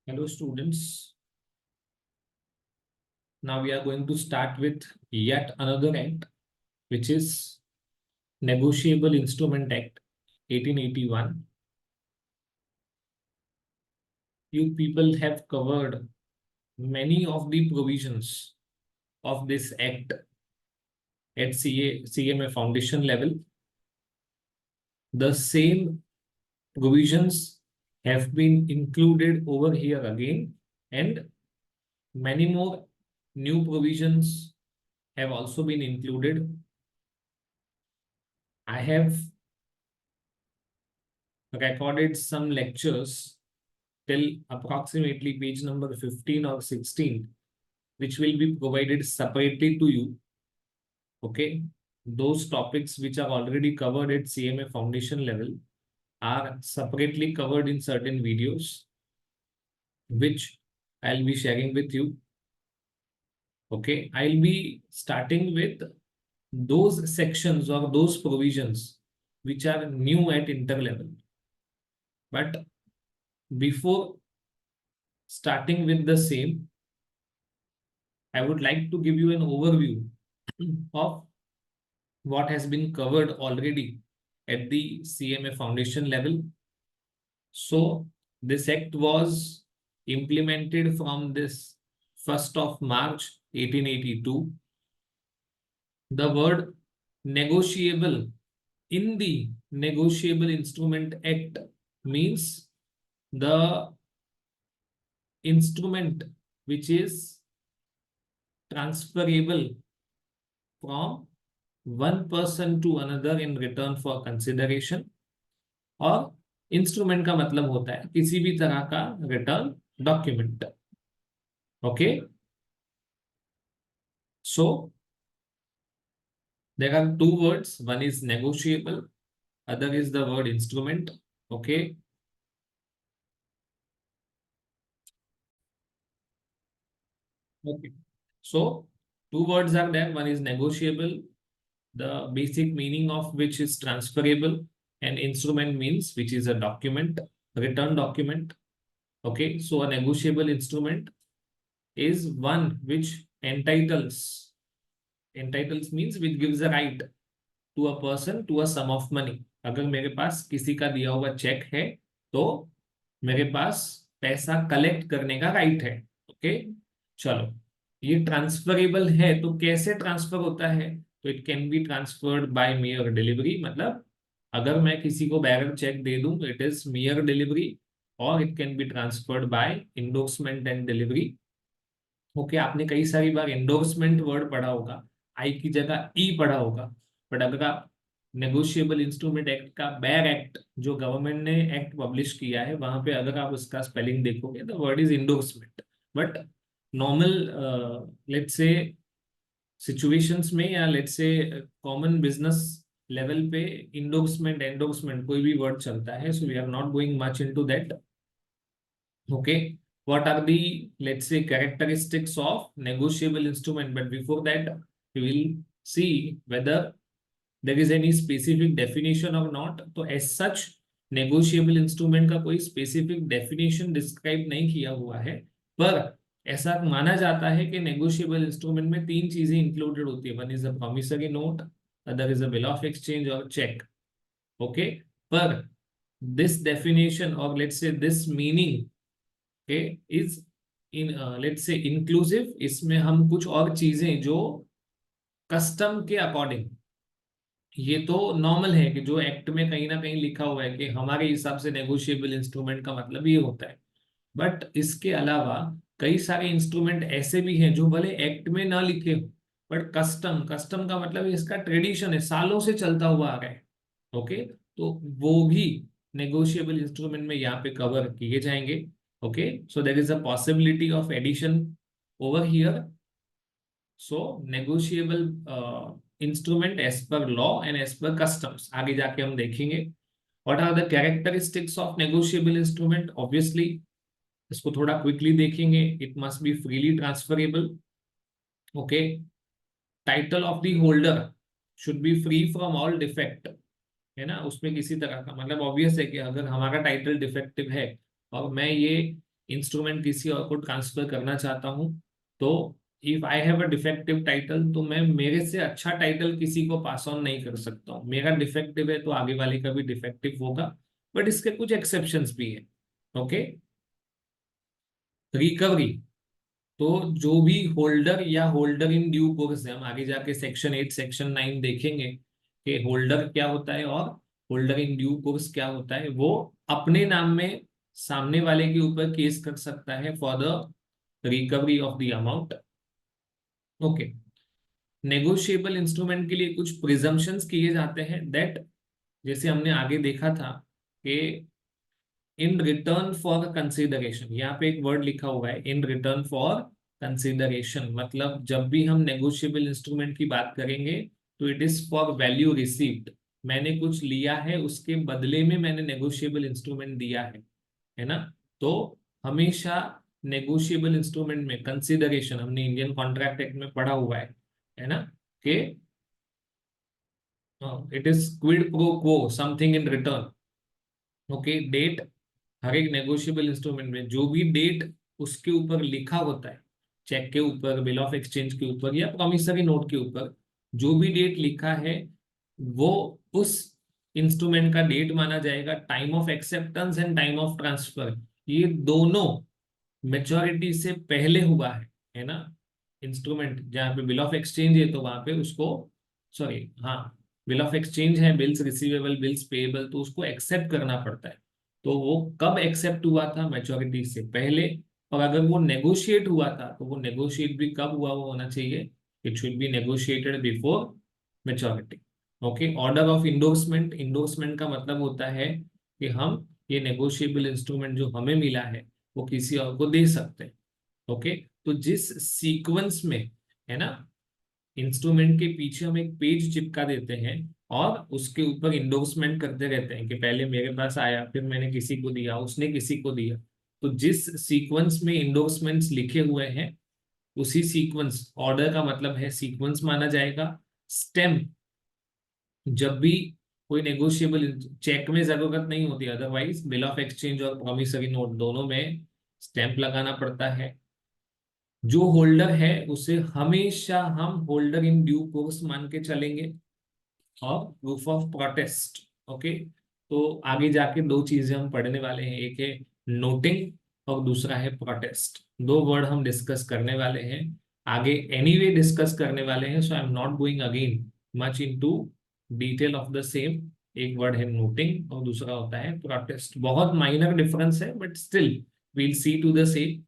Hello students, now we are going to start with yet another act, which is Negotiable Instrument Act 1881. You people have covered many of the provisions of this act at CMA foundation level. The same provisions have been included over here again, and many more new provisions have also been included. I have recorded some lectures till approximately page number 15 or 16, which will be provided separately to you. Okay. Those topics which are already covered at CMA foundation level are separately covered in certain videos, which I'll be sharing with you. Okay. I'll be starting with those sections or those provisions which are new at interlevel. But before starting with the same, I would like to give you an overview of what has been covered already at the CMA foundation level. So this act was implemented from this 1st of March 1882. The word negotiable in the Negotiable Instrument Act means the instrument which is transferable from one person to another in return for consideration, और instrument का मतलब होता है किसी भी तरह का return document. Okay, so there are two words, one is negotiable, other is the word instrument. Okay, okay, so two words are there, one is negotiable, the basic meaning of which is transferable, and instrument means which is a document, return document. Okay, so a negotiable instrument is one which entitles means which gives a right to a person to a sum of money. अगर मेरे पास किसी का दिया हुआ check है तो मेरे पास पैसा कलेक्ट करने का राइट है. ओके, चलो, ये ट्रांसफरेबल है तो कैसे ट्रांसफर होता है? तो it can be transferred by mayor delivery, मतलब अगर मैं किसी को बैरर चेक दे दूं इट इज मेयर डिलीवरी, और it can be transferred by endorsement and delivery. Okay, आपने कई सारी बार एंडोर्समेंट वर्ड पढ़ा होगा, आई की जगह ई पढ़ा होगा, बट अगर आप नेगोशिएबल इंस्ट्रूमेंट एक्ट का बैर एक्ट जो गवर्नमेंट ने एक्ट पब्लिश किया है वहां पे अगर आप उसका स्पेलिंग देखोगे the word is endorsement. But normal let's say situations में या let's say common business level पे इंडोर्समेंट एंडोर्समेंट कोई भी वर्ड चलता है, so we are not going much into that. Okay, what are the, let's say, characteristics of negotiable instrument? But before that, we will see whether there is any specific definition or not. तो as such negotiable instrument का कोई specific definition describe नहीं किया हुआ है, पर ऐसा माना जाता है कि negotiable instrument में तीन चीजें included होती है. One is a promissory note, other is a bill of exchange or check. Okay, पर this definition or let's say this meaning is in let's say inclusive. इसमें हम कुछ और चीजें जो कस्टम के अकॉर्डिंग, ये तो नॉर्मल है कि जो एक्ट में कहीं ना कहीं लिखा हुआ है कि हमारे हिसाब से नेगोशिएबल इंस्ट्रूमेंट का मतलब ये होता है, बट इसके अलावा कई सारे इंस्ट्रूमेंट ऐसे भी हैं जो भले एक्ट में ना लिखे हो, बट कस्टम कस्टम का मतलब इसका ट्रेडिशन है, सालों से चलता हुआ आ रहा है. ओके, तो वो भी नेगोशिएबल इंस्ट्रूमेंट में यहाँ पे कवर किए जाएंगे. Okay, so there is a possibility of addition over here. So negotiable instrument as per law and as per customs. आगे जाके हम देखेंगे. What are the characteristics of negotiable instrument? Obviously, इसको थोड़ा quickly देखेंगे. It must be freely transferable. Okay, title of the holder should be free from all defect. है ना, उसमें किसी तरह का मतलब ऑब्वियस है कि अगर हमारा टाइटल डिफेक्टिव है और मैं ये इंस्ट्रूमेंट किसी और को ट्रांसफर करना चाहता हूँ, तो if I have a defective title, तो मैं मेरे से अच्छा टाइटल किसी को पास ऑन नहीं कर सकता हूँ। मेरा डिफेक्टिव है तो आगे वाले का भी डिफेक्टिव होगा, बट इसके कुछ एक्सेप्शंस भी है। ओके। रिकवरी, तो जो भी होल्डर या होल्डर इन ड्यू कोर्स है, हम आगे जाके सेक्शन 8 सेक्शन 9 देखेंगे कि होल्डर क्या होता है और होल्डर इन ड्यू कोर्स क्या होता है। वो अपने नाम में सामने वाले के ऊपर केस कर सकता है for the recovery of the amount. Okay. Negotiable instrument के लिए कुछ प्रिजम्पशंस किए जाते हैं दैट, जैसे हमने आगे देखा था कि इन रिटर्न फॉर कंसिडरेशन, यहाँ पे एक वर्ड लिखा हुआ है इन रिटर्न फॉर कंसिडरेशन, मतलब जब भी हम नेगोशिएबल इंस्ट्रूमेंट की बात करेंगे तो it is for value received. मैंने कुछ लिया है, उसके बदले में मैंने नेगोशिएबल इंस्ट्रूमेंट दिया है ना। तो हमेशा नेगोशिएबल इंस्ट्रूमेंट में कंसिडरेशन, हमने इंडियन कॉन्ट्रैक्ट एक्ट में पढ़ा हुआ है ना, कि it is quid pro quo something in return. Okay. Date, हर एक नेगोशिएबल इंस्ट्रूमेंट में जो भी डेट उसके ऊपर लिखा होता है, चेक के ऊपर, बिल ऑफ एक्सचेंज के ऊपर या प्रॉमिसरी नोट के ऊपर, जो भी डेट लिखा है वो उस इंस्ट्रूमेंट का डेट माना जाएगा। Time of acceptance and time of transfer, ये दोनों मेच्योरिटी से पहले हुआ है ना। इंस्ट्रूमेंट जहाँ पे बिल ऑफ एक्सचेंज है तो वहां पे उसको, सॉरी हाँ, बिल ऑफ एक्सचेंज है, बिल्स रिसीवेबल बिल्स पेएबल, तो उसको एक्सेप्ट करना पड़ता है। तो वो कब एक्सेप्ट हुआ था? मैच्योरिटी से पहले। और अगर वो नेगोशिएट हुआ था तो वो नेगोशिएट भी कब हुआ, वो होना चाहिए, it should be negotiated before maturity. Okay. Order of endorsement, endorsement का मतलब होता है कि हम ये नेगोशिएबल इंस्ट्रूमेंट जो हमें मिला है वो किसी और को दे सकते हैं। ओके। तो जिस सीक्वेंस में, है ना, इंस्ट्रूमेंट के पीछे हम एक पेज चिपका देते हैं और उसके ऊपर इंडोर्समेंट करते रहते हैं कि पहले मेरे पास आया, फिर मैंने किसी को दिया, उसने किसी को दिया, तो जिस सीक्वेंस में इंडोर्समेंट्स लिखे हुए हैं उसी सीक्वेंस, ऑर्डर का मतलब है सीक्वेंस माना जाएगा। स्टेम, जब भी कोई नेगोशिएबल, चेक में जरूरत नहीं होती, अदरवाइज बिल ऑफ एक्सचेंज और प्रॉमिसरी नोट दोनों में स्टैंप लगाना पड़ता है। जो होल्डर है उसे हमेशा हम होल्डर इन ड्यू कोर्स मान के चलेंगे। और प्रूफ ऑफ प्रोटेस्ट। ओके। तो आगे जाके दो चीजें हम पढ़ने वाले हैं, एक है नोटिंग और दूसरा है प्रोटेस्ट। दो वर्ड हम डिस्कस करने वाले हैं, आगे एनीवे डिस्कस करने वाले हैं, so I am not going again much into detail of the same. एक वर्ड है नोटिंग और दूसरा होता है प्रोटेस्ट, बहुत माइनर डिफरेंस है but still we'll see to the same.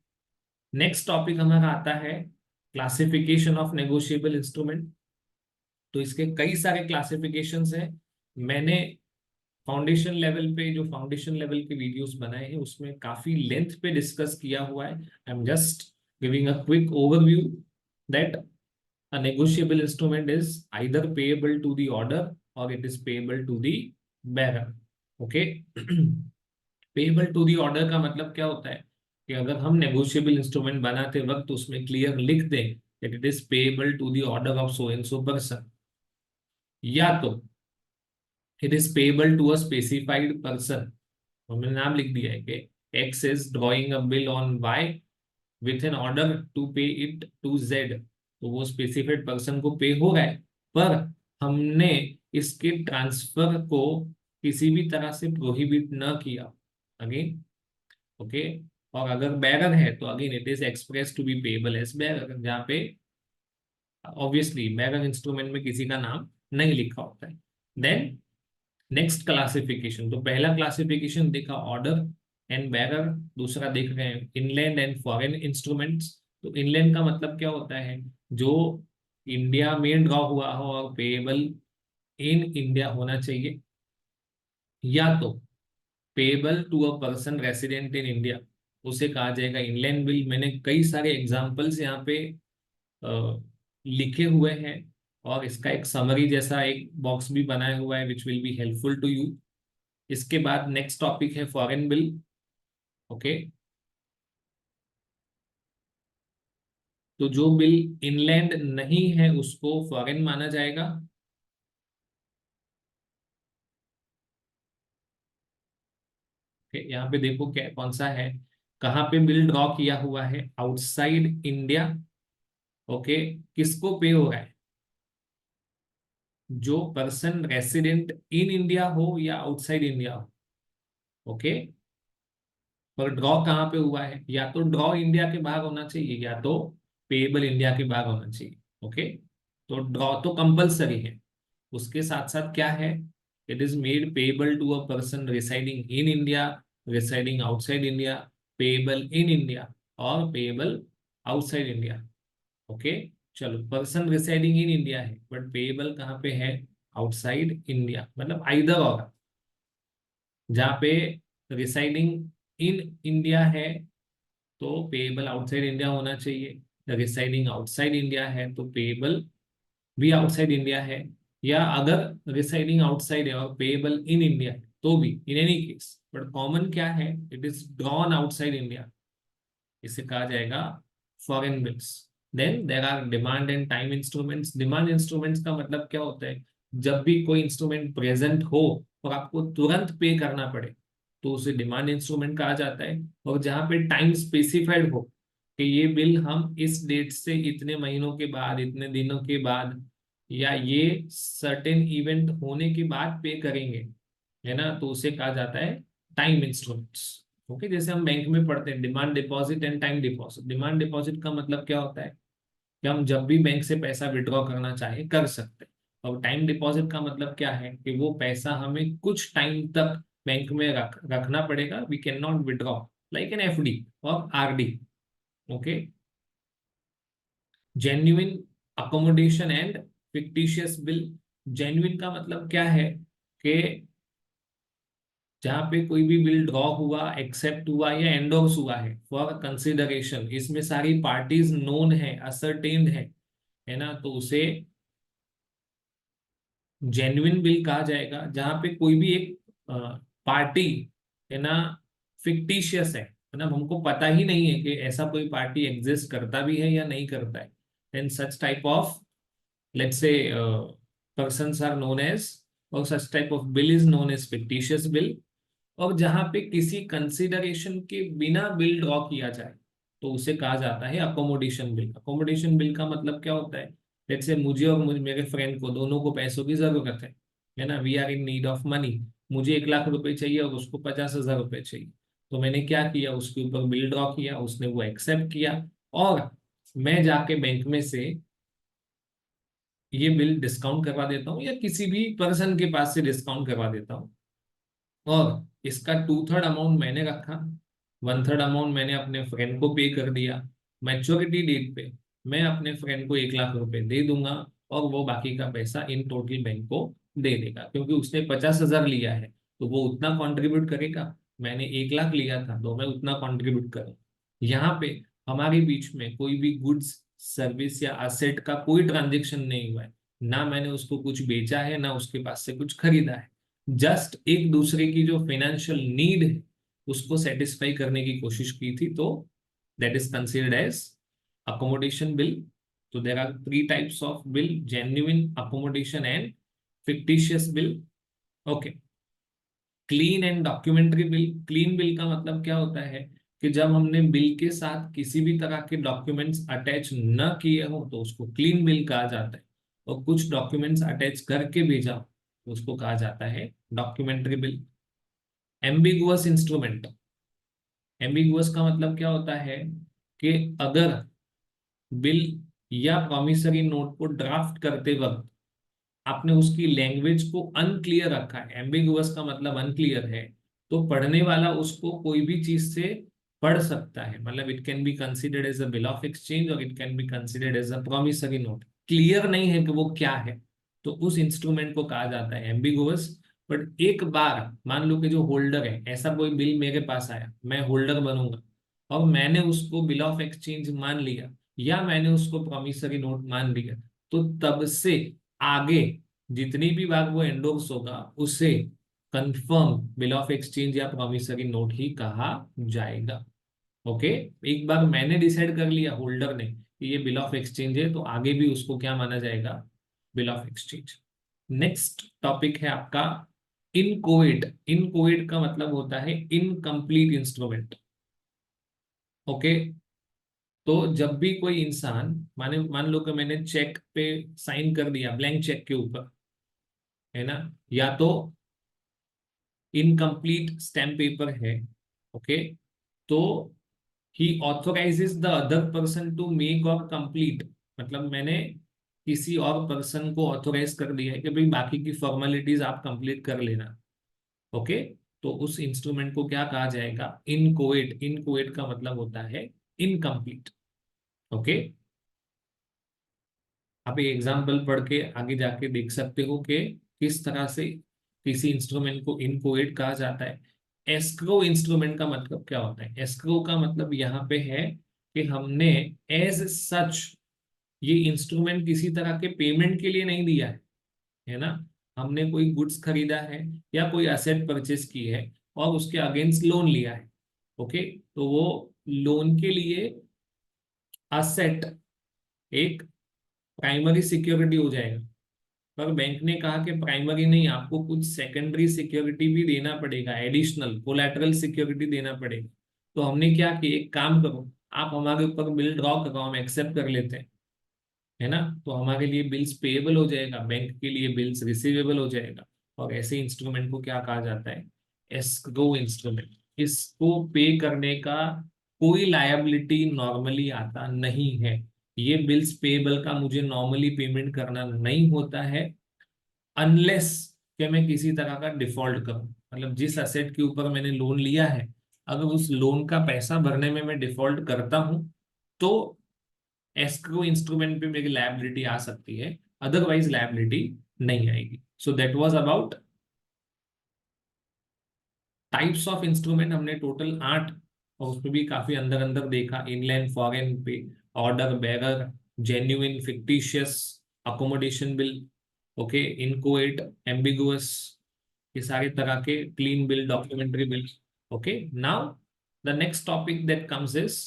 Next topic हमारा आता है क्लासिफिकेशन ऑफ नेगोशिएबल इंस्ट्रूमेंट। तो इसके कई सारे क्लासिफिकेशंस हैं। मैंने फाउंडेशन लेवल पे, जो फाउंडेशन लेवल के वीडियोस बनाए हैं उसमें काफी लेंथ पे डिस्कस किया हुआ है। I am just giving a quick overview that a negotiable instrument is either payable to the order or it is payable to the bearer. Okay. Payable to the order का मतलब क्या होता है कि अगर हम नेगोशिएबल इंस्ट्रूमेंट बनाते वक्त उसमें क्लियर लिख दें that it is payable to the order of so and so person, या तो it is payable to a specified person, हमने नाम लिख दिया है कि X is drawing a bill on Y with an order to pay it to Z, तो वो स्पेसिफाइड पर्सन को पे हो रहा है, पर हमने इसके ट्रांसफर को किसी भी तरह से प्रोहिबिट न किया। Again, okay. और अगर बैरर है तो again it is express to be payable as bearer, जहाँ पे ऑब्वियसली बैरर इंस्ट्रूमेंट में किसी का नाम नहीं लिखा होता है। देन नेक्स्ट क्लासिफिकेशन, तो पहला क्लासिफिकेशन देखा ऑर्डर एंड बैरर, दूसरा देख रहे हैं इनलैंड एंड फॉरेन इंस्ट्रूमेंट्स। तो इनलैंड का मतलब क्या होता है? जो इंडिया में ड्रॉ हुआ हो और पेएबल इन इंडिया होना चाहिए, या तो payable to a person resident in India, उसे कहा जाएगा इनलैंड बिल। मैंने कई सारे एग्जांपल्स यहाँ पे लिखे हुए हैं और इसका एक समरी जैसा एक बॉक्स भी बनाया हुआ है which will be helpful to you. इसके बाद नेक्स्ट टॉपिक है फॉरेन बिल। ओके। तो जो बिल इनलैंड नहीं है उसको फॉरेन माना जाएगा। Okay, यहाँ पे देखो क्या कौन सा है, कहाँ पे बिल ड्रॉ किया हुआ है? Outside India. ओके, किसको पे हो रहा है? जो पर्सन रेसिडेंट इन इंडिया हो या आउटसाइड इंडिया हो। ओके, पर ड्रॉ कहाँ पे हुआ है? या तो ड्रॉ इंडिया के बाहर होना चाहिए या तो पेएबल इंडिया के बाहर होना चाहिए। ओके, तो ड्रॉ तो कंपलसरी है। उसके साथ साथ क्या है? It is made payable to a person residing in India, residing outside India, payable in India और पेएबल आउटसाइड इंडिया। ओके, चलो, पर्सन रिसाइडिंग इन इंडिया है बट पेएबल कहाँ पे है? आउटसाइड इंडिया, मतलब आइदर और। जहाँ पे रिसाइडिंग इन इंडिया है तो पेएबल आउटसाइड इंडिया होना चाहिए, रिसाइडिंग आउटसाइड इंडिया है तो पेएबल भी आउटसाइड इंडिया है, या अगर रिसाइडिंग आउटसाइड है और पेएबल इन इंडिया है तो भी, in any case, but common क्या है? It is drawn outside India. इसे कहा जाएगा foreign bills. Then there are demand and time instruments. Demand instruments का मतलब क्या होता है? जब भी कोई इंस्ट्रूमेंट प्रेजेंट हो और आपको तुरंत पे करना पड़े तो उसे डिमांड इंस्ट्रूमेंट कहा जाता है। और जहाँ पे टाइम स्पेसिफाइड हो कि ये बिल हम इस डेट से इतने महीनों के बाद, इतने दिनों के बाद, या ये सर्टेन इवेंट होने के बाद पे करेंगे, है ना, तो उसे कहा जाता है टाइम इंस्ट्रूमेंट्स। ओके, जैसे हम बैंक में पढ़ते हैं demand deposit and time deposit. Demand deposit का मतलब क्या होता है? कि हम जब भी बैंक से पैसा विड्रॉ करना चाहे कर सकते हैं। और टाइम डिपॉजिट का मतलब क्या है? कि वो पैसा हमें कुछ टाइम तक बैंक में रखना पड़ेगा। We can not withdraw like an FD और RD. Okay, genuine accommodation and fictitious bill. Genuine का मतलब क्या है? कि जहां पे कोई भी बिल ड्रॉ हुआ, एक्सेप्ट हुआ या एंडोर्स हुआ है फॉर कंसिडरेशन, इसमें सारी पार्टीज नोन है, असरटेन्ड है ना, तो उसे जेन्युइन बिल कहा जाएगा। जहां पे कोई भी एक पार्टी, है ना, फिक्टिशियस है, मतलब हमको पता ही नहीं है कि ऐसा कोई पार्टी एग्जिस्ट करता भी है या नहीं करता है, then such type of, let's say, persons are known as, or such type of bill is known as fictitious bill। और जहां पे किसी कंसिडरेशन के बिना बिल ड्रॉ किया जाए तो उसे कहा जाता है अकोमोडेशन बिल। अकोमोडेशन बिल का मतलब क्या होता है? जैसे मुझे और मेरे फ्रेंड को, दोनों को पैसों की जरूरत है ना, we are in need of money. मुझे 1 लाख रुपए चाहिए और उसको 50,000 रुपए चाहिए। तो मैंने क्या किया? उसके ऊपर बिल ड्रॉ किया, उसने वो एक्सेप्ट किया, और मैं जाके बैंक में से ये बिल डिस्काउंट करवा देता हूँ या किसी भी पर्सन के पास से डिस्काउंट करवा देता हूँ। और इसका 2/3 अमाउंट मैंने रखा, 1/3 अमाउंट मैंने अपने फ्रेंड को पे कर दिया। मैच्योरिटी डेट पे मैं अपने फ्रेंड को 1 लाख रुपए दे दूंगा और वो बाकी का पैसा इन टोटल बैंक को दे देगा, क्योंकि उसने 50,000 लिया है तो वो उतना कंट्रीब्यूट करेगा। मैंने 1 लाख लिया था तो मैं उतना कंट्रीब्यूट करूँ। यहाँ पे हमारे बीच में कोई भी गुड्स, सर्विस या असेट का कोई ट्रांजेक्शन नहीं हुआ है। ना मैंने उसको कुछ बेचा है, ना उसके पास से कुछ खरीदा है। जस्ट एक दूसरे की जो फाइनेंशियल नीड है उसको सेटिस्फाई करने की कोशिश की थी, तो that is considered as accommodation bill. तो there are 3 types of bill: genuine, accommodation and fictitious bill. Okay, clean and documentary bill. Clean bill का मतलब क्या होता है? कि जब हमने बिल के साथ किसी भी तरह के डॉक्यूमेंट्स अटैच न किए हो तो उसको क्लीन बिल कहा जाता है। और कुछ डॉक्यूमेंट्स अटैच करके भेजा हो तो उसको कहा जाता है documentary bill. Ambiguous instrument. Ambiguous का मतलब क्या होता है? कि अगर बिल या प्रॉमिसरी नोट को ड्राफ्ट करते वक्त आपने उसकी लैंग्वेज को अनक्लियर रखा है, एम्बिगुअस का मतलब अनक्लियर है, तो पढ़ने वाला उसको कोई भी चीज से पढ़ सकता है। मतलब it can be considered as a bill of exchange और it can be considered as a promissory note. Clear नहीं है कि वो क्या है, तो उस इंस्ट्रूमेंट को कहा जाता है एम्बिगुअस। बट एक बार मान लो कि जो होल्डर है, ऐसा कोई बिल मेरे पास आया, मैं होल्डर बनूंगा और मैंने उसको बिल ऑफ एक्सचेंज मान लिया या मैंने उसको प्रॉमिसरी नोट मान लिया, तो तब से आगे जितनी भी बार वो एंडोर्स होगा उसे कंफर्म बिल ऑफ एक्सचेंज या प्रॉमिसरी नोट ही कहा जाएगा। ओके, एक बार मैंने डिसाइड कर लिया, होल्डर ने, कि ये बिल ऑफ एक्सचेंज है, तो आगे भी उसको क्या माना जाएगा? Bill of exchange. Next topic है आपका इनकोएट। इनकोएट का मतलब होता है इनकम्प्लीट इंस्ट्रूमेंट। ओके, तो जब भी कोई इंसान, मान लो कि मैंने चेक पे साइन कर दिया, ब्लैंक चेक के ऊपर, है ना, या तो इनकम्प्लीट स्टैम्प पेपर है, ओके, तो he authorizes the other person to make और कंप्लीट, मतलब मैंने किसी और पर्सन को ऑथोराइज कर दिया है कि भाई बाकी की फॉर्मेलिटीज आप कंप्लीट कर लेना, ओके। तो उस इंस्ट्रूमेंट को क्या कहा जाएगा? इनकोएट। इनकोएट का मतलब होता है इनकम्प्लीट, ओके। आप ये एग्जाम्पल पढ़ के आगे जाके देख सकते हो कि किस तरह से किसी इंस्ट्रूमेंट को इनकोएट कहा जाता है। एस्क्रो इंस्ट्रूमेंट का मतलब क्या होता है? एस्क्रो का मतलब यहाँ पे है कि हमने एज सच ये इंस्ट्रूमेंट किसी तरह के पेमेंट के लिए नहीं दिया है ना। हमने कोई गुड्स खरीदा है या कोई असेट परचेस की है और उसके अगेंस्ट लोन लिया है, ओके, तो वो लोन के लिए असेट एक प्राइमरी सिक्योरिटी हो जाएगा। पर बैंक ने कहा कि प्राइमरी नहीं, आपको कुछ सेकेंडरी सिक्योरिटी भी देना पड़ेगा, एडिशनल कोलैटरल सिक्योरिटी देना पड़ेगा। तो हमने क्या कि एक काम करो, आप हमारे ऊपर बिल ड्रॉ करो, हम एक्सेप्ट कर लेते हैं, है ना। तो हमारे लिए बिल्स पेएबल हो जाएगा, बैंक के लिए बिल्स रिसीवेबल हो जाएगा। और ऐसे इंस्ट्रूमेंट को क्या कहा जाता है? Escrow instrument. इसको पे करने का कोई लायबिलिटी नॉर्मली आता नहीं है। ये बिल्स पेएबल का मुझे नॉर्मली पेमेंट करना नहीं होता है, अनलेस कि मैं किसी तरह का डिफॉल्ट करूं। मतलब जिस असेट के ऊपर मैंने लोन लिया है, अगर उस लोन का पैसा भरने में मैं डिफॉल्ट करता हूं, तो एस्क्रो इंस्ट्रूमेंट पे मेरी लायबिलिटी आ सकती है, अदरवाइज लायबिलिटी नहीं आएगी। So that was about types of instrument. हमने टोटल 8, और उसमें भी काफी अंदर अंदर देखा, inland, foreign pay, order, bearer, genuine, fictitious, accommodation bill, okay, inchoate, ambiguous, ये सारे तरह के, clean bill, documentary bill, okay. Now the next topic that comes is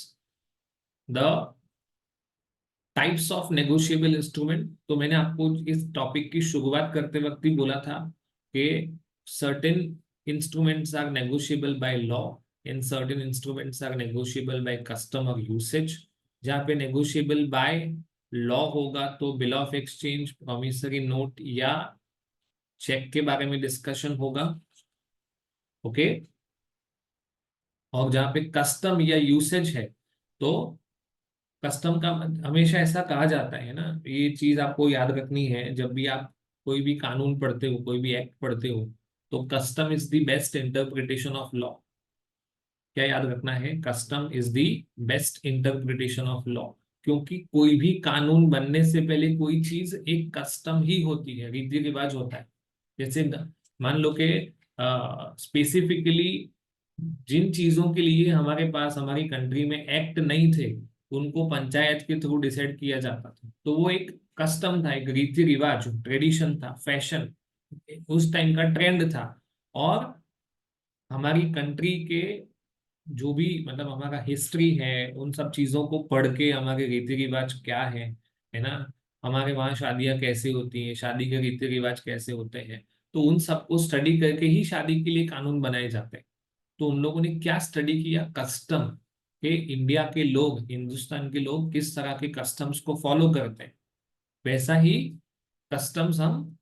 the types of negotiable instrument. तो मैंने आपको इस टॉपिक की शुरुआत करते वक्त ही बोला था कि certain instruments are negotiable by law and certain instruments are negotiable by custom और यूसेज। जहाँ पे नेगोशिएबल बाय लॉ होगा तो bill of exchange, promissory note या चेक के बारे में डिस्कशन होगा, ओके। और जहाँ पे कस्टम या यूसेज है, तो कस्टम का हमेशा ऐसा कहा जाता है ना, ये चीज आपको याद रखनी है जब भी आप कोई भी कानून पढ़ते हो, कोई भी एक्ट पढ़ते हो, तो custom is the best interpretation of law. क्या याद रखना है? Custom is the best interpretation of law. क्योंकि कोई भी कानून बनने से पहले कोई चीज एक कस्टम ही होती है, रीति रिवाज होता है। जैसे मान लो कि स्पेसिफिकली जिन चीजों के लिए हमारे पास हमारी कंट्री में एक्ट नहीं थे, उनको पंचायत के थ्रू डिसाइड किया जाता था, तो वो एक कस्टम था, एक रीति रिवाज, ट्रेडिशन था, फैशन, उस टाइम का ट्रेंड था। और हमारी कंट्री के जो भी मतलब हमारा हिस्ट्री है, उन सब चीजों को पढ़ के हमारे रीति रिवाज क्या है ना, हमारे वहाँ शादियां कैसे होती हैं, शादी के रीति रिवाज कैसे होते हैं, तो उन सबको स्टडी करके ही शादी के लिए कानून बनाए जाते हैं। तो उन लोगों ने क्या स्टडी किया? कस्टम, के इंडिया के लोग, हिंदुस्तान के लोग किस तरह के कस्टम्स को फॉलो करते हैं। वैसा ही कस्टम्स हम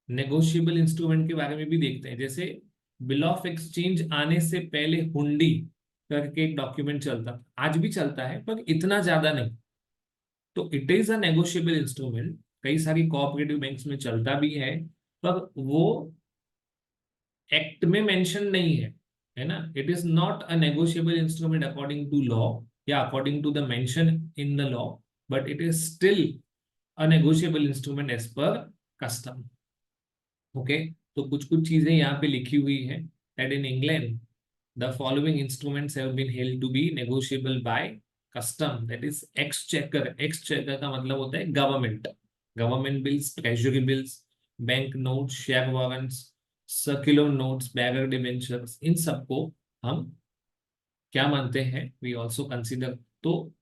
नेगोशिएबल इंस्ट्रूमेंट के बारे में भी देखते हैं। जैसे बिल ऑफ एक्सचेंज आने से पहले हुंडी करके एक डॉक्यूमेंट चलता था, आज भी चलता है पर इतना ज्यादा नहीं। तो it is a negotiable instrument, कई सारी कोऑपरेटिव बैंक्स में चलता भी है, पर वो एक्ट में मेंशन नहीं है ना। It is not a negotiable instrument according to law या according to the mention in the law, but it is still a negotiable instrument as per custom, okay. तो कुछ कुछ चीजें यहाँ पे लिखी हुई है, that in England the following instruments have been held to be negotiable by custom, that is exchequer. Exchequer का मतलब होता है government, government bills, treasury bills, bank notes, share warrants, circular notes, bearer debentures, इन सबको हम क्या मानते हैं? We also consider. तो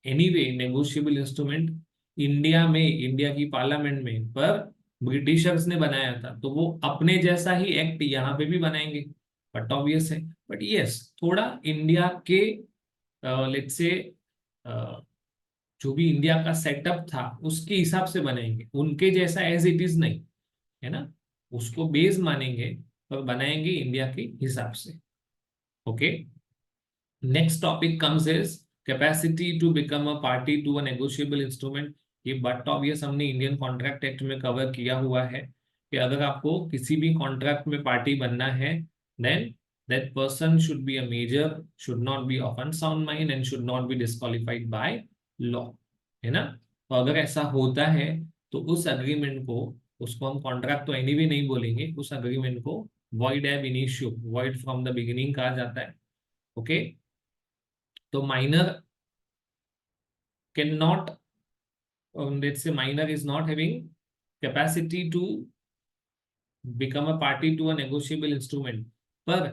एनीवे नेगोशिएबल इंस्ट्रूमेंट इंडिया में, इंडिया की पार्लियामेंट में, पर ब्रिटिशर्स ने बनाया था, तो वो अपने जैसा ही एक्ट यहाँ पे भी बनाएंगे, बट ऑब्वियस है। बट यस, थोड़ा इंडिया के लेट्स से जो भी इंडिया का सेटअप था उसके हिसाब से बनाएंगे, उनके जैसा एज इट इज नहीं, है ना, उसको बेस मानेंगे और बनाएंगे इंडिया के हिसाब से। Okay, next topic comes is capacity to become a party to a negotiable instrument. ये बट ऑब्वियस हमने इंडियन कॉन्ट्रैक्ट एक्ट में कवर किया हुआ है कि अगर आपको किसी भी कॉन्ट्रैक्ट में पार्टी बनना है, then that person should be a major, should not be of unsound mind and should not be disqualified by law, है ना। तो अगर ऐसा होता है तो उस अग्रीमेंट को, उसको हम कॉन्ट्रैक्ट तो एनीवे नहीं बोलेंगे, उस अग्रीमेंट को वॉइड एब initio, void from the beginning कहा जाता है। ओके, तो minor can not, let's say minor is not having capacity to become a party to a negotiable instrument। पर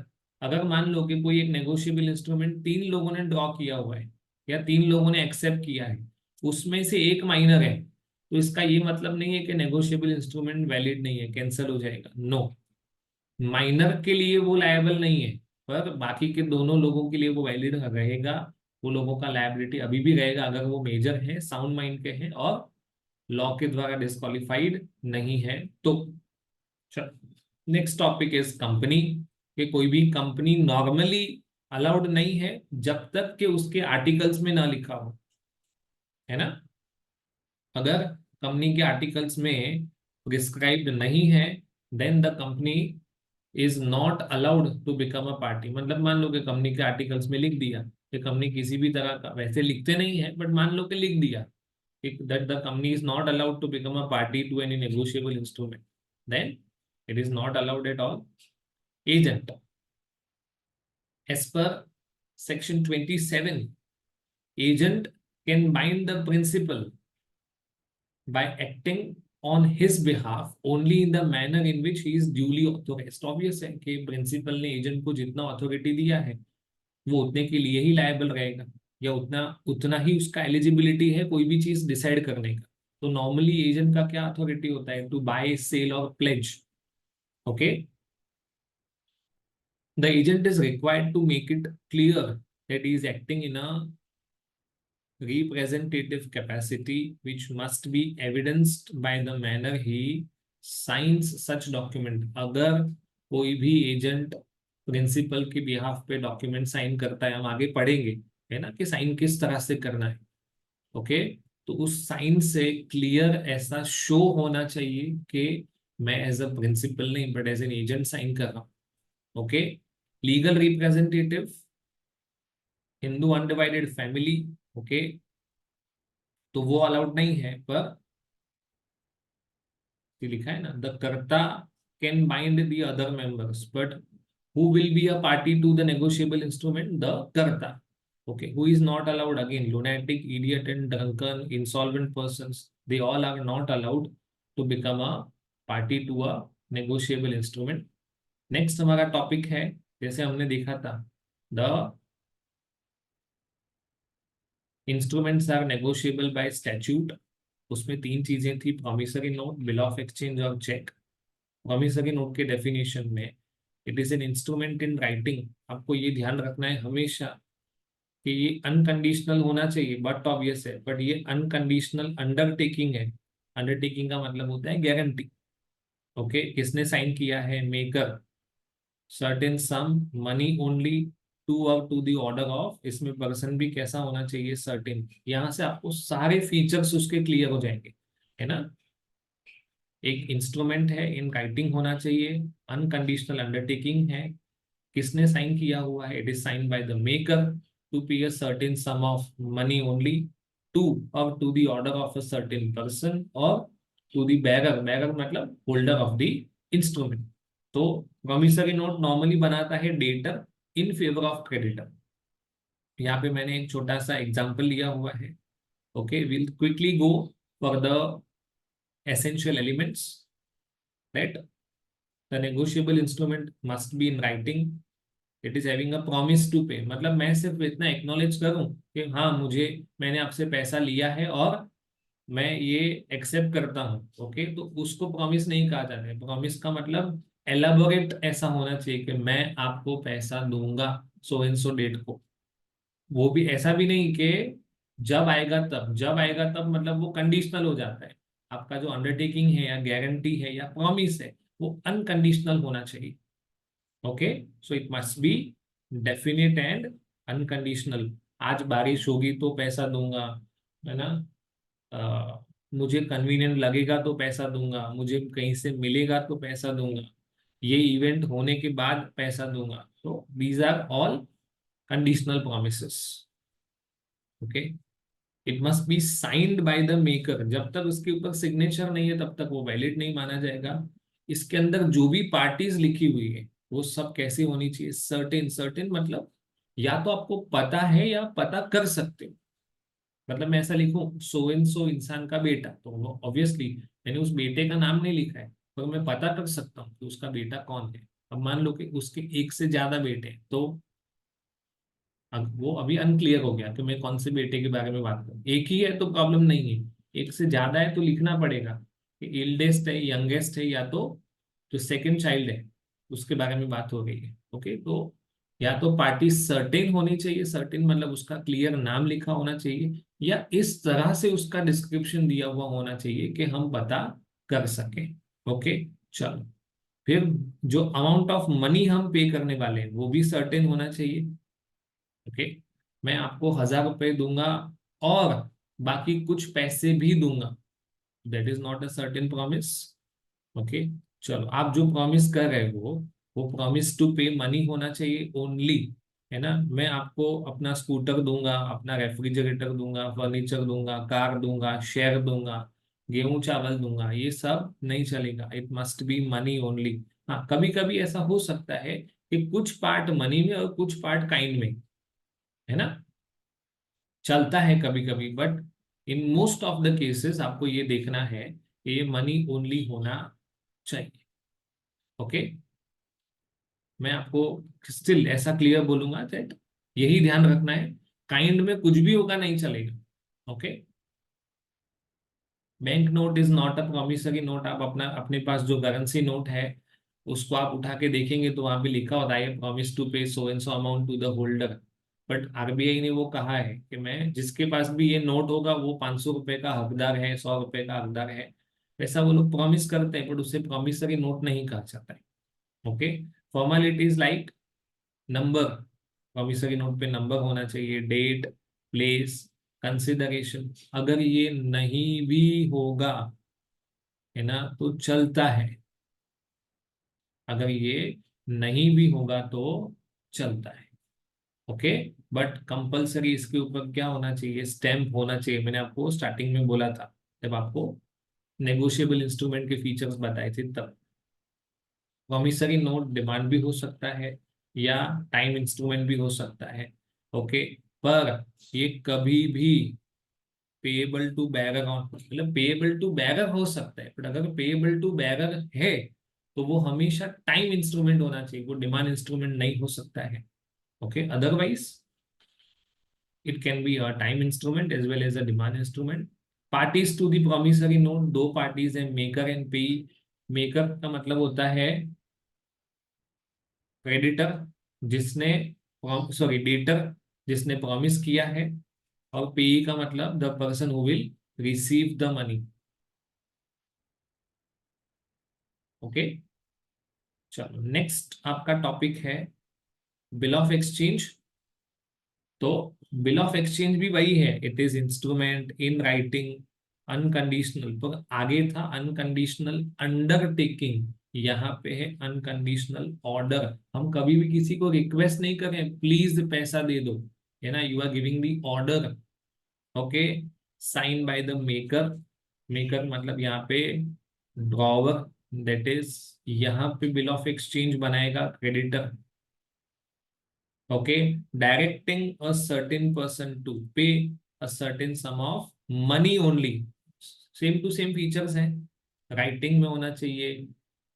अगर मान लो कि कोई एक नेगोशिएबल इंस्ट्रूमेंट तीन लोगों ने ड्रॉ किया हुआ है या तीन लोगों ने एक्सेप्ट किया है, उसमें से एक माइनर है, तो इसका ये मतलब नहीं है कि नेगोशिएबल इंस्ट्रूमेंट वैलिड नहीं है, कैंसिल हो जाएगा। नो, माइनर के लिए वो लायबल नहीं है, पर बाकी के दोनों लोगों के लिए वो वैलिड रहेगा। वो लोगों का लायबिलिटी अभी भी रहेगा अगर वो मेजर है, साउंड माइंड के हैं और लॉ के द्वारा डिस्क्वालिफाइड नहीं है तो। नेक्स्ट टॉपिक इज कंपनी, कि कोई भी कंपनी नॉर्मली अलाउड नहीं है जब तक कि उसके आर्टिकल्स में ना लिखा हो, है ना। अगर कंपनी के आर्टिकल्स में प्रिस्क्राइब्ड नहीं है, then the company is not allowed to become a party. मतलब मान लो कि कंपनी के आर्टिकल्स में लिख दिया कि कंपनी किसी भी तरह का, वैसे लिखते नहीं है बट मान लो कि लिख दिया that the company is not allowed to become a party to any negotiable instrument, then it is not allowed at all. Agent, as per section 27, agent can bind the principal by acting on his behalf only in the manner in which he is duly authorized। obvious है कि principal ने agent को जितना authority दिया है वो उतने के लिए ही लायबल रहेगा, या उतना उतना ही उसका एलिजिबिलिटी है कोई भी चीज डिसाइड करने का। तो नॉर्मली एजेंट का क्या अथॉरिटी होता है? टू बाय, सेल और pledge. Okay, the agent is required to make it clear that he is acting in a representative capacity which must be evidenced by the manner he signs such document। अगर कोई भी agent principal के behalf पे document sign करता है, हम आगे पढ़ेंगे, है ना, कि साइन किस तरह से करना है। ओके, तो उस साइन से क्लियर ऐसा शो होना चाहिए कि मैं एज अ प्रिंसिपल नहीं but as an agent sign कर रहा हूँ। Okay, legal representative, Hindu undivided family, okay, तो वो अलाउड नहीं है। पर ये लिखा है ना, the karta can bind the other members, but who will be a party to the negotiable instrument? The karta. Okay, who is not allowed? Again lunatic, idiot and drunken, insolvent persons, they all are not allowed to become a party to a negotiable instrument. Next हमारा topic है, जैसे हमने देखा था, the instruments are negotiable by statute. उसमें तीन चीजें थी, promissory note, bill of exchange और चेक। प्रॉमिसरी नोट के डेफिनेशन में, it is an instrument in writing. आपको ये ध्यान रखना है हमेशा कि ये अनकंडीशनल होना चाहिए, बट ऑब्वियस है, बट ये अनकंडीशनल अंडरटेकिंग है। अंडरटेकिंग का मतलब होता है गारंटी। ओके, किसने साइन किया है? Maker. Certain sum money only to और टू द ऑर्डर ऑफ, इसमें पर्सन भी कैसा होना चाहिए? सर्टेन। यहां से आपको सारे फीचर्स उसके क्लियर हो जाएंगे, है ना। एक इंस्ट्रूमेंट है, इन राइटिंग होना चाहिए, अनकंडीशनल अंडरटेकिंग है, किसने साइन किया हुआ है? It is sign by the maker to pay a certain sum of money only to और to the order of a certain person or to the bearer. Bearer मतलब holder of the instrument. तो promissory note normally बनाता है debtor in favour of creditor. यहाँ पे मैंने एक छोटा सा एग्जांपल लिया हुआ है। Okay, will quickly go for the essential elements that the negotiable instrument must be in writing, it is having a promise to pay। मतलब मैं सिर्फ इतना एक्नॉलेज करूं कि हाँ मुझे, मैंने आपसे पैसा लिया है और मैं ये एक्सेप्ट करता हूँ। ओके, तो उसको प्रॉमिस नहीं कहा जाता है। प्रॉमिस का मतलब एलाबोरेट ऐसा होना चाहिए कि मैं आपको पैसा दूंगा सो एंड सो डेट को। वो भी ऐसा भी नहीं कि जब आएगा तब, जब आएगा तब मतलब वो कंडीशनल हो जाता है। आपका जो अंडरटेकिंग है या गारंटी है या प्रॉमिस है वो अनकंडीशनल होना चाहिए। Okay, so it must B definite and unconditional. आज बारिश होगी तो पैसा दूंगा, है ना। मुझे कन्वीनियंट लगेगा तो पैसा दूंगा, मुझे कहीं से मिलेगा तो पैसा दूंगा, ये इवेंट होने के बाद पैसा दूंगा। तो these are all conditional promises. Okay, it must be signed by the maker. जब तक उसके ऊपर सिग्नेचर नहीं है तब तक वो वैलिड नहीं माना जाएगा। इसके अंदर जो भी पार्टीज लिखी हुई है वो सब कैसी होनी चाहिए, सर्टेन। सर्टेन मतलब या तो आपको पता है या पता कर सकते हो। मतलब मैं ऐसा लिखूं सो एंड सो इंसान का बेटा, तो ऑब्वियसली मैंने उस बेटे का नाम नहीं लिखा है, पर मैं पता कर सकता हूँ कि उसका बेटा कौन है। अब मान लो कि उसके एक से ज्यादा बेटे हैं, तो अब वो अभी अनक्लियर हो गया कि मैं कौन से बेटे के बारे में बात करूं। एक ही है तो प्रॉब्लम नहीं है, एक से ज्यादा है तो लिखना पड़ेगा कि एल्डेस्ट है, यंगेस्ट है, या तो जो सेकंड चाइल्ड है उसके बारे में बात हो रही है। ओके, तो या तो पार्टी सर्टेन होनी चाहिए, सर्टेन मतलब उसका क्लियर नाम लिखा होना चाहिए, या इस तरह से उसका डिस्क्रिप्शन दिया हुआ होना चाहिए कि हम पता कर सके। ओके, चलो। फिर जो अमाउंट ऑफ मनी हम पे करने वाले हैं वो भी सर्टेन होना चाहिए। ओके, मैं आपको 1,000 रुपए दूंगा और बाकी कुछ पैसे भी दूंगा, that is not a certain promise. Okay, चलो, आप जो प्रॉमिस कर रहे हो वो प्रॉमिस टू पे मनी होना चाहिए ओनली, है ना। मैं आपको अपना स्कूटर दूंगा, अपना रेफ्रिजरेटर दूंगा, फर्नीचर दूंगा, कार दूंगा, शेयर दूंगा, गेहूं चावल दूंगा, ये सब नहीं चलेगा। It must B money only. हाँ, कभी कभी ऐसा हो सकता है कि कुछ पार्ट मनी में और कुछ पार्ट काइंड में, है ना, चलता है कभी कभी, but in most of the cases आपको ये देखना है कि ये मनी ओनली होना चाहिए। ओके, मैं आपको स्टिल ऐसा क्लियर बोलूंगा दैट यही ध्यान रखना है, काइंड में कुछ भी होगा नहीं चलेगा। Okay, bank note is not a promissory note. आप अपना अपने पास जो करेंसी नोट है उसको आप उठा के देखेंगे तो वहां पे लिखा होता है promise to pay so and so amount to the holder. But RBI ने वो कहा है कि मैं जिसके पास भी ये नोट होगा वो 500 रुपए का हकदार है, 100 रुपए का हकदार है। वैसा वो लोग प्रॉमिस करते हैं, बट उससे प्रॉमिसरी नोट नहीं कहा जाता है। Okay, formalities like number, promissory note पे नंबर होना चाहिए, डेट, प्लेस, कंसिडरेशन। अगर ये नहीं भी होगा, है ना, तो चलता है। अगर ये नहीं भी होगा तो चलता है। ओके, बट कंपलसरी इसके ऊपर क्या होना चाहिए, स्टैम्प होना चाहिए। मैंने आपको स्टार्टिंग में बोला था जब आपको नेगोशिएबल इंस्ट्रूमेंट के फीचर्स बताए थे तब। प्रॉमिसरी नोट डिमांड भी हो सकता है या टाइम इंस्ट्रूमेंट भी हो सकता है। ओके, पर ये कभी भी पेएबल टू बैरर मतलब पेएबल टू बैरर हो सकता है, बट अगर पेएबल टू बैरर है तो वो हमेशा टाइम इंस्ट्रूमेंट होना चाहिए, वो डिमांड इंस्ट्रूमेंट नहीं हो सकता है। Okay, otherwise it can be a time instrument as well as a demand instrument. Parties to the promissory note, दो पार्टीज है, मेकर एंड पेई। मेकर का मतलब होता है क्रेडिटर, जिसने, सॉरी, डेटर जिसने प्रॉमिस किया है, और पेई का मतलब the person who will receive the money. Okay, चलो, नेक्स्ट आपका टॉपिक है बिल ऑफ एक्सचेंज। तो बिल ऑफ एक्सचेंज भी वही है, it is instrument in writing, unconditional. तो आगे था अनकंडीशनल अंडरटेकिंग, यहाँ पे है अनकंडीशनल ऑर्डर। हम कभी भी किसी को रिक्वेस्ट नहीं करें प्लीज पैसा दे दो, है ना, you are giving the order. Okay, sign by the maker. Maker मतलब यहाँ पे ड्रॉवर, दैट इज यहाँ पे बिल ऑफ एक्सचेंज बनाएगा creditor. okay, directing a certain person to pay a certain sum of money only, same to same features हैं। Writing में होना चाहिए,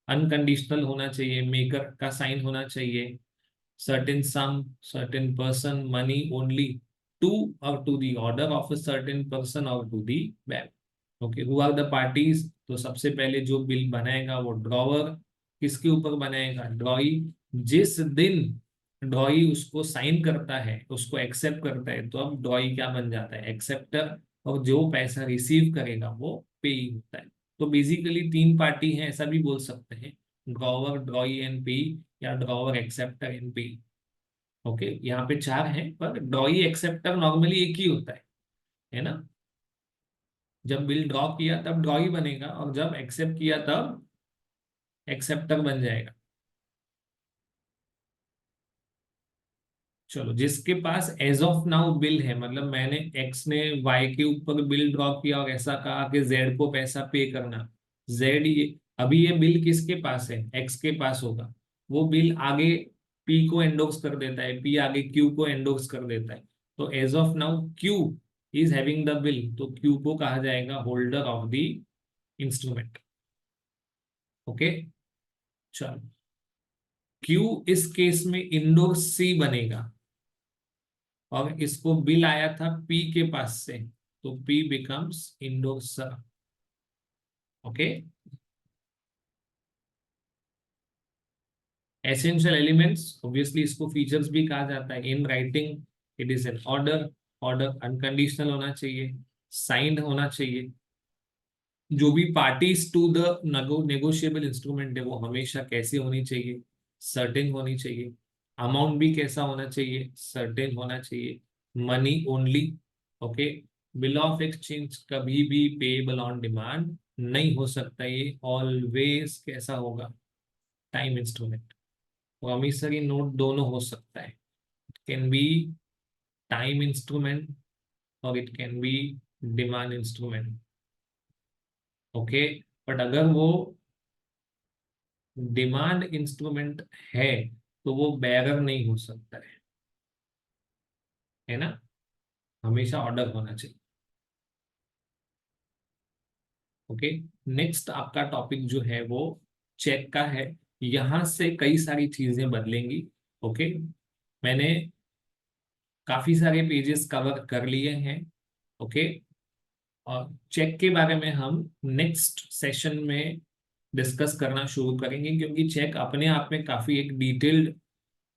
अनकंडीशनल होना चाहिए, मेकर का साइन होना चाहिए, certain sum, certain person, money only to or to the order of a certain person or to the bank. Okay, who are the parties? तो सबसे पहले जो बिल बनाएगा वो ड्रॉवर, किसके ऊपर बनाएगा, ड्रॉई। जिस दिन ड्रॉई उसको साइन करता है, उसको एक्सेप्ट करता है, तो अब ड्रॉई क्या बन जाता है, एक्सेप्टर, और जो पैसा रिसीव करेगा वो पेई होता है। तो बेसिकली तीन पार्टी हैं ऐसा भी बोल सकते हैं, ड्रॉवर, ड्रॉई एंड पेई, या ड्रॉवर, एक्सेप्टर एंड पेई। ओके, यहाँ पे चार हैं, पर ड्रॉई एक्सेप्टर नॉर्मली एक ही होता है ना। जब बिल ड्रॉ किया तब ड्रॉई बनेगा, और जब एक्सेप्ट किया तब एक्सेप्टर बन जाएगा। चलो, जिसके पास एज ऑफ नाउ बिल है, मतलब मैंने एक्स ने वाई के ऊपर बिल ड्रॉ किया और ऐसा कहा कि जेड को पैसा पे करना। जेड, ये अभी ये बिल किसके पास है, एक्स के पास होगा। वो बिल आगे पी को एंडोर्स कर देता है, पी आगे क्यू को एंडोर्स कर देता है। तो as of now Q is having the bill, तो क्यू को कहा जाएगा holder of the instrument. Okay, चलो, क्यू इस केस में इंडोर्स सी बनेगा, और इसको बिल आया था पी के पास से, तो P becomes endorser. Okay, essential elements, obviously इसको फीचर्स भी कहा जाता है। In writing it is an order, order unconditional होना चाहिए, साइंड होना चाहिए। जो भी parties to the negotiable instrument है वो हमेशा कैसे होनी चाहिए, सर्टेन होनी चाहिए। अमाउंट भी कैसा होना चाहिए, सर्टेन होना चाहिए। Money only. Okay, bill of exchange कभी भी पेएबल ऑन डिमांड नहीं हो सकता, ये ऑलवेज कैसा होगा, टाइम इंस्ट्रूमेंट। प्रॉमिसरी नोट दोनों हो सकता है, it can be time instrument और it can be demand instrument. Okay, but अगर वो डिमांड इंस्ट्रूमेंट है तो वो बैरर नहीं हो सकता है ना, हमेशा ऑर्डर होना चाहिए। ओके, नेक्स्ट आपका टॉपिक जो है वो चेक का है। यहां से कई सारी चीजें बदलेंगी। ओके, मैंने काफी सारे पेजेस कवर कर लिए हैं। ओके, और चेक के बारे में हम नेक्स्ट सेशन में डिस्कस करना शुरू करेंगे, क्योंकि चेक अपने आप में काफी एक डिटेल्ड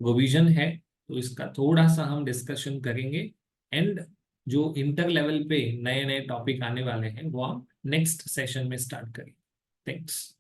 रिवीजन है, तो इसका थोड़ा सा हम डिस्कशन करेंगे। एंड जो इंटर लेवल पे नए नए टॉपिक आने वाले हैं वो हम नेक्स्ट सेशन में स्टार्ट करेंगे। थैंक्स।